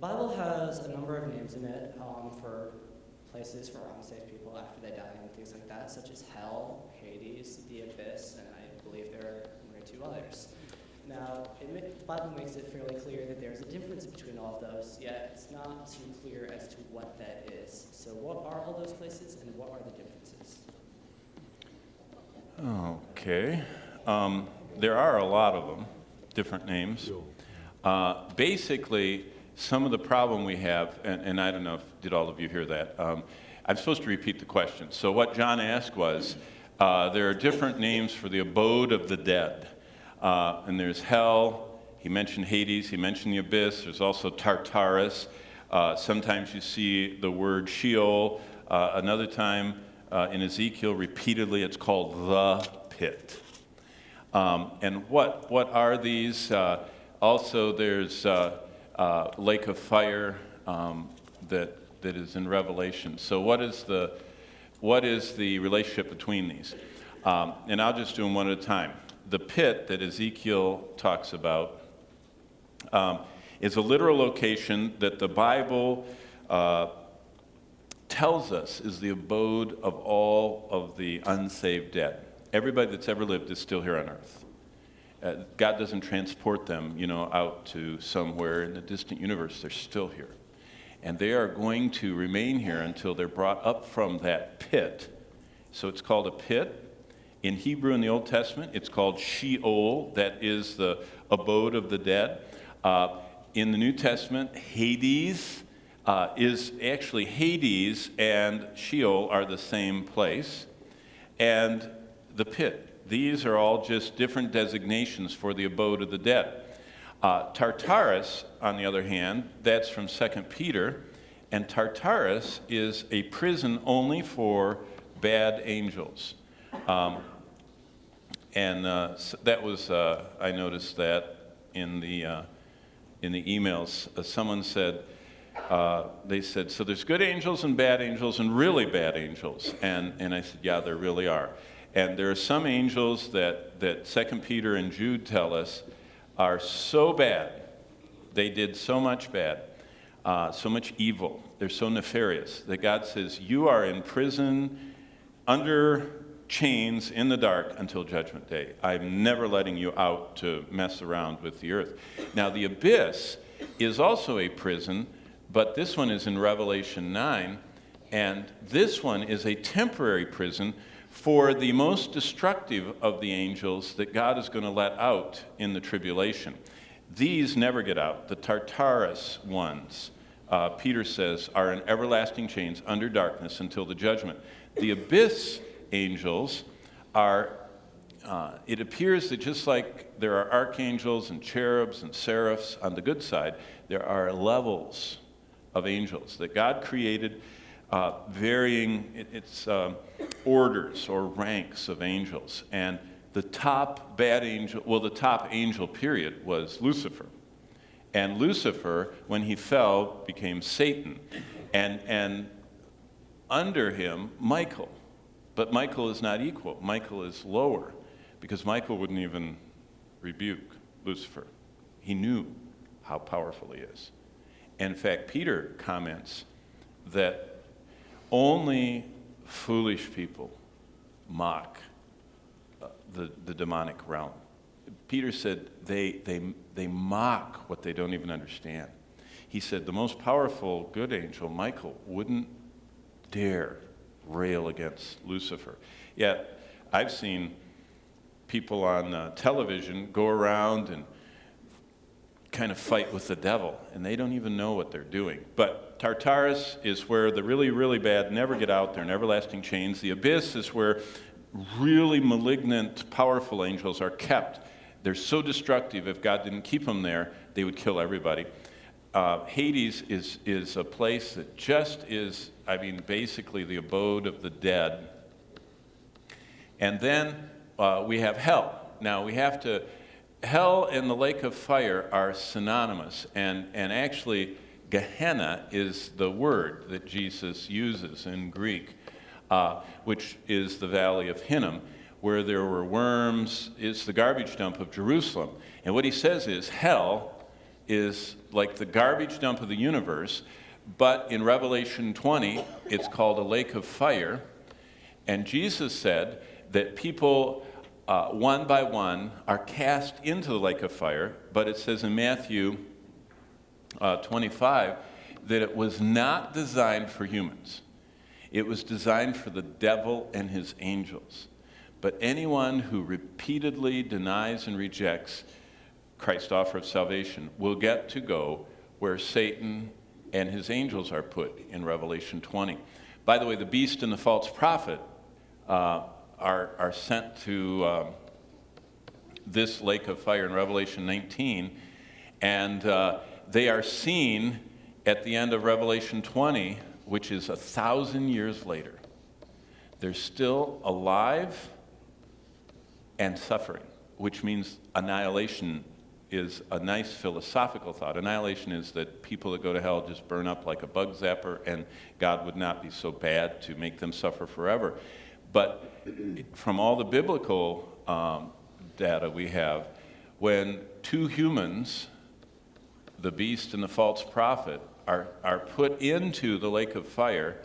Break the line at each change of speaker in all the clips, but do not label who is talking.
Bible has a number of names in it for places for unsaved people after they die and things like that, such as hell, Hades, the abyss, and I believe there are one or two others. Now, the Bible makes it fairly clear that there's a difference between all of those, yet it's not too clear as to what that is. So what are all those places, and what are the differences?
Okay. There are a lot of them, different names. Basically, some of the problem we have, and I don't know did all of you hear that? I'm supposed to repeat the question. So what John asked was, there are different names for the abode of the dead. And there's hell, he mentioned Hades, he mentioned the abyss, there's also Tartarus. Sometimes you see the word Sheol. Another time in Ezekiel, repeatedly it's called the pit. And what are these? Also, there's lake of fire that is in Revelation. So what is the relationship between these? And I'll just do them one at a time. The pit that Ezekiel talks about is a literal location that the Bible tells us is the abode of all of the unsaved dead. Everybody that's ever lived is still here on earth. God doesn't transport them, out to somewhere in the distant universe. They're still here. And they are going to remain here until they're brought up from that pit. So it's called a pit. In Hebrew in the Old Testament, it's called Sheol. That is the abode of the dead. In the New Testament, Hades is actually Hades and Sheol are the same place. And the pit. These are all just different designations for the abode of the dead. Tartarus, on the other hand, that's from 2 Peter, and Tartarus is a prison only for bad angels. That was, I noticed that in the emails, someone said, they said, so there's good angels and really bad angels. And I said, yeah, there really are. And there are some angels that 2 Peter and Jude tell us are so bad, they did so much bad, so much evil, they're so nefarious, that God says, you are in prison under chains in the dark until judgment day. I'm never letting you out to mess around with the earth. Now, the abyss is also a prison, but this one is in Revelation 9, and this one is a temporary prison for the most destructive of the angels that God is going to let out in the tribulation. These never get out. The Tartarus ones, Peter says, are in everlasting chains under darkness until the judgment. The abyss angels are, it appears that just like there are archangels and cherubs and seraphs on the good side, there are levels of angels that God created, varying orders or ranks of angels. And the top angel period was Lucifer. And Lucifer, when he fell, became Satan. And under him, Michael. But Michael is not equal. Michael is lower, because Michael wouldn't even rebuke Lucifer. He knew how powerful he is. And in fact, Peter comments that only foolish people mock the demonic realm. Peter said they mock what they don't even understand. He said the most powerful good angel, Michael, wouldn't dare rail against Lucifer. Yet, I've seen people on television go around and kind of fight with the devil, and they don't even know what they're doing. But Tartarus is where the really, really bad never get out. They're in everlasting chains. The abyss is where really malignant, powerful angels are kept. They're so destructive, if God didn't keep them there, they would kill everybody. Hades is a place that just is, basically the abode of the dead. And then we have hell. Now, hell and the lake of fire are synonymous, and actually Gehenna is the word that Jesus uses in Greek, which is the valley of Hinnom, where there were worms. It's the garbage dump of Jerusalem. And what he says is hell is like the garbage dump of the universe, but in Revelation 20, it's called a lake of fire. And Jesus said that people, one by one, are cast into the lake of fire, but it says in Matthew 25 that it was not designed for humans. It was designed for the devil and his angels. But anyone who repeatedly denies and rejects Christ's offer of salvation will get to go where Satan and his angels are put in Revelation 20. By the way, the beast and the false prophet are sent to this lake of fire in Revelation 19, and they are seen at the end of Revelation 20, which is 1,000 years later. They're still alive and suffering, which means annihilation is a nice philosophical thought. Annihilation is that people that go to hell just burn up like a bug zapper, and God would not be so bad to make them suffer forever. But from all the biblical data we have, when two humans, the beast and the false prophet, are put into the lake of fire,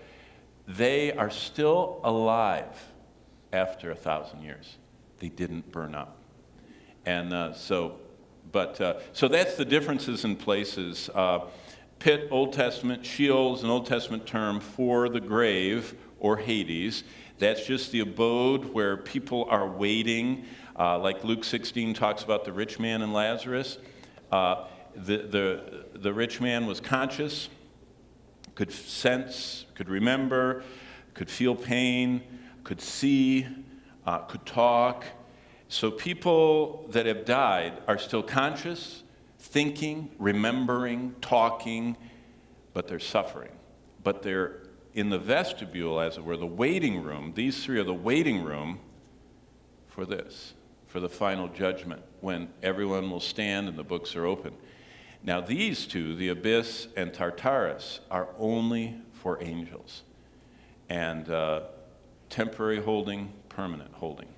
they are still alive after 1,000 years. They didn't burn up. And so that's the differences in places. Pit, Old Testament, Sheol is an Old Testament term for the grave or Hades. That's just the abode where people are waiting, like Luke 16 talks about the rich man and Lazarus. The rich man was conscious, could sense, could remember, could feel pain, could see, could talk. So people that have died are still conscious, thinking, remembering, talking, but they're suffering. But they're in the vestibule, as it were, the waiting room. These three are the waiting room for this, for the final judgment, when everyone will stand and the books are open. Now these two, the abyss and Tartarus, are only for angels. And temporary holding, permanent holding.